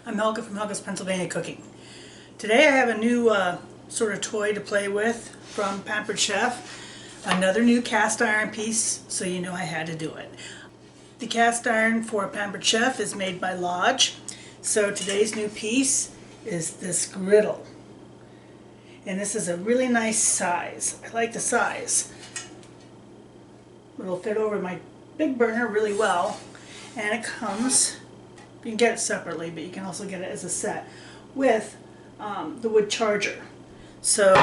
I'm Helga from Helga's Pennsylvania Cooking. Today I have a new sort of toy to play with from Pampered Chef. Another new cast iron piece, so you know I had to do it. The cast iron for Pampered Chef is made by Lodge. So today's new piece is this griddle. And this is a really nice size. I like the size. It'll fit over my big burner really well. And it comes, you can get it separately, but you can also get it as a set with the wood charger. So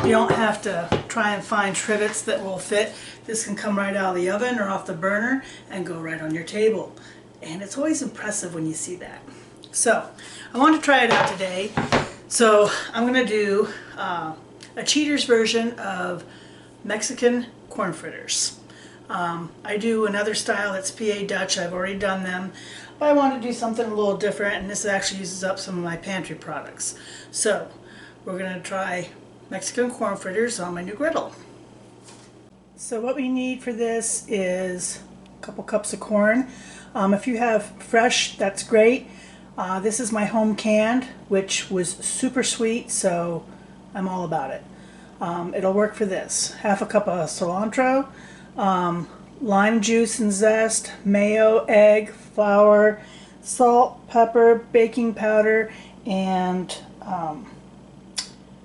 you don't have to try and find trivets that will fit. This can come right out of the oven or off the burner and go right on your table. And it's always impressive when you see that. So I want to try it out today. So I'm going to do a cheater's version of Mexican corn fritters. I do another style that's PA Dutch. I've already done them, but I want to do something a little different, and this actually uses up some of my pantry products. So we're going to try Mexican corn fritters on my new griddle. So what we need for this is a couple cups of corn. If you have fresh, that's great. This is my home canned, which was super sweet, so I'm all about it. It'll work for this. Half a cup of cilantro, lime juice and zest, mayo, egg, flour, salt, pepper, baking powder, and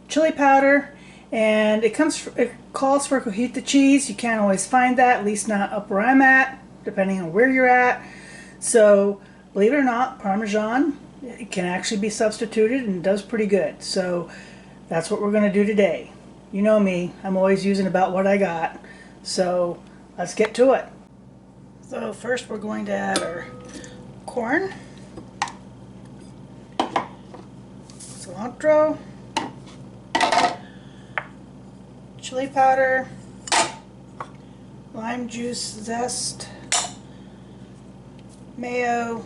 chili powder. And it calls for cotija cheese. You can't always find that, at least not up where I'm at, depending on where you're at. So believe it or not, Parmesan, it can actually be substituted and does pretty good. So that's what we're going to do today. You know me, I'm always using about what I got. So let's get to it. So first we're going to add our corn, cilantro, chili powder, lime juice, zest, mayo,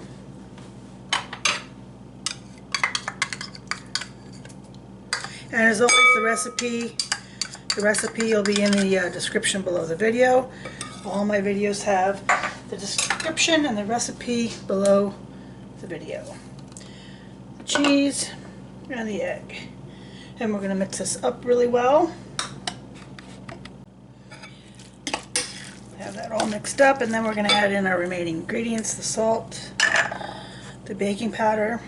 and as always the recipe will be in the description below the video. All my videos have the description and the recipe below the video. The cheese and the egg. And we're going to mix this up really well. Have that all mixed up, and then we're going to add in our remaining ingredients: the salt, the baking powder,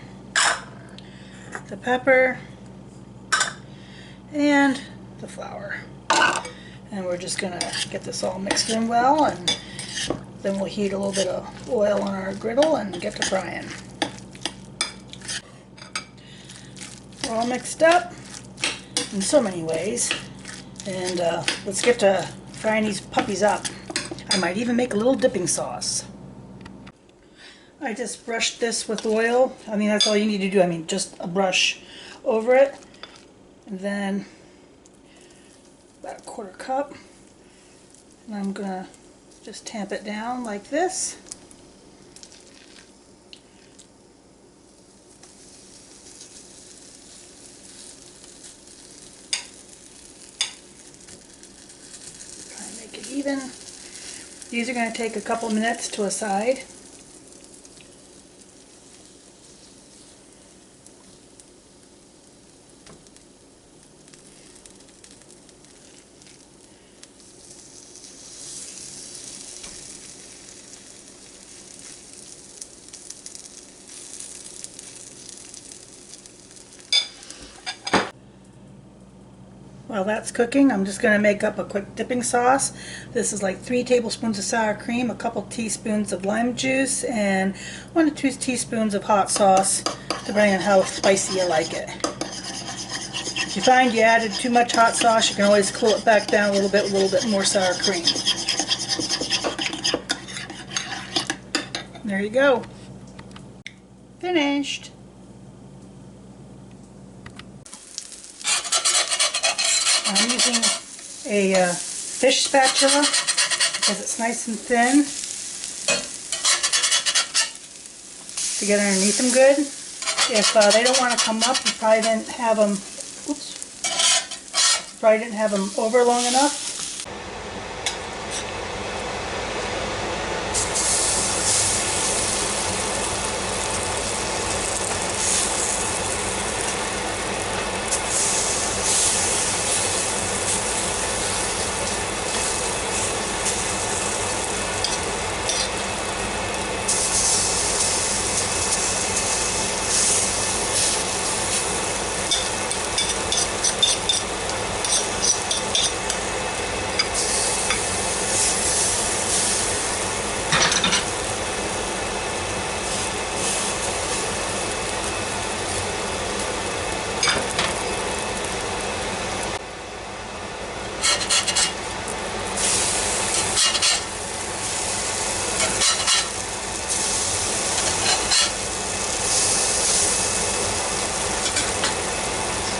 the pepper, and the flour. And we're just going to get this all mixed in well, and then we'll heat a little bit of oil on our griddle and get to frying. We're all mixed up in so many ways, and let's get to frying these puppies up. I might even make a little dipping sauce. I just brushed this with oil. I mean, that's all you need to do. I mean, just a brush over it. And then about a quarter cup. And I'm going to just tamp it down like this. Try and make it even. These are going to take a couple minutes to a side. While that's cooking, I'm just going to make up a quick dipping sauce. This is like 3 tablespoons of sour cream, a couple teaspoons of lime juice, and 1 to 2 teaspoons of hot sauce, depending on how spicy you like it. If you find you added too much hot sauce, you can always cool it back down a little bit with a little bit more sour cream. There you go. Finished. I'm using a fish spatula because it's nice and thin to get underneath them good. If they don't want to come up, you probably didn't have them. Oops! Probably didn't have them over long enough.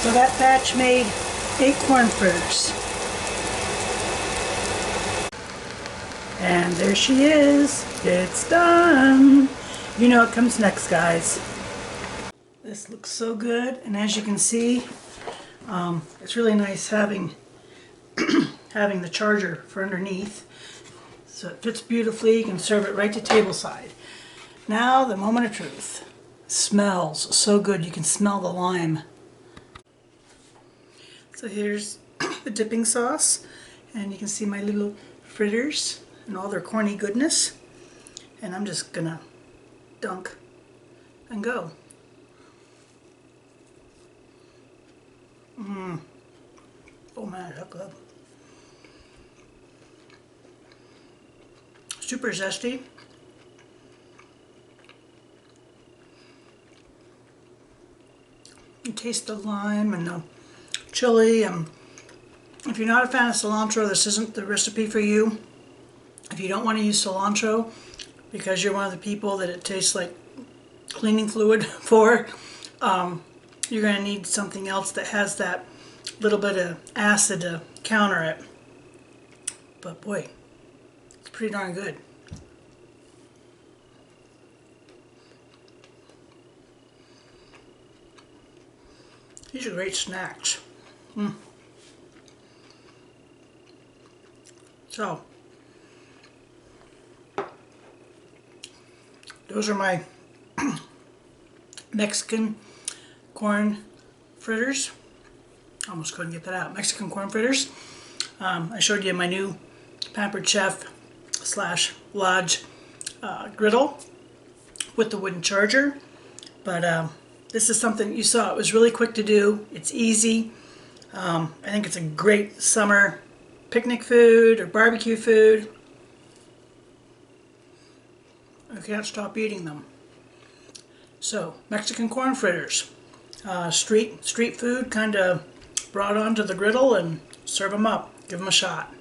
So that batch made 8 corn fritters. And there she is. It's done. You know what comes next, guys. This looks so good, and as you can see, it's really nice having having the charger for underneath. So it fits beautifully. You can serve it right to table side. Now the moment of truth. Smells so good. You can smell the lime. So here's the dipping sauce, and you can see my little fritters and all their corny goodness. And I'm just gonna dunk and go. Oh man, that's good. Super zesty. You taste the lime and the chili, and if you're not a fan of cilantro, this isn't the recipe for you. If you don't want to use cilantro because you're one of the people that it tastes like cleaning fluid for, you're going to need something else that has that little bit of acid to counter it. But boy, it's pretty darn good. These are great snacks. So, those are my Mexican corn fritters. Almost couldn't get that out. Mexican corn fritters. I showed you my new Pampered Chef / Lodge griddle with the wooden charger. But this is something you saw. It was really quick to do. It's easy. I think it's a great summer picnic food or barbecue food. I can't stop eating them. So, Mexican corn fritters. Street food, kind of brought onto the griddle, and serve them up. Give them a shot.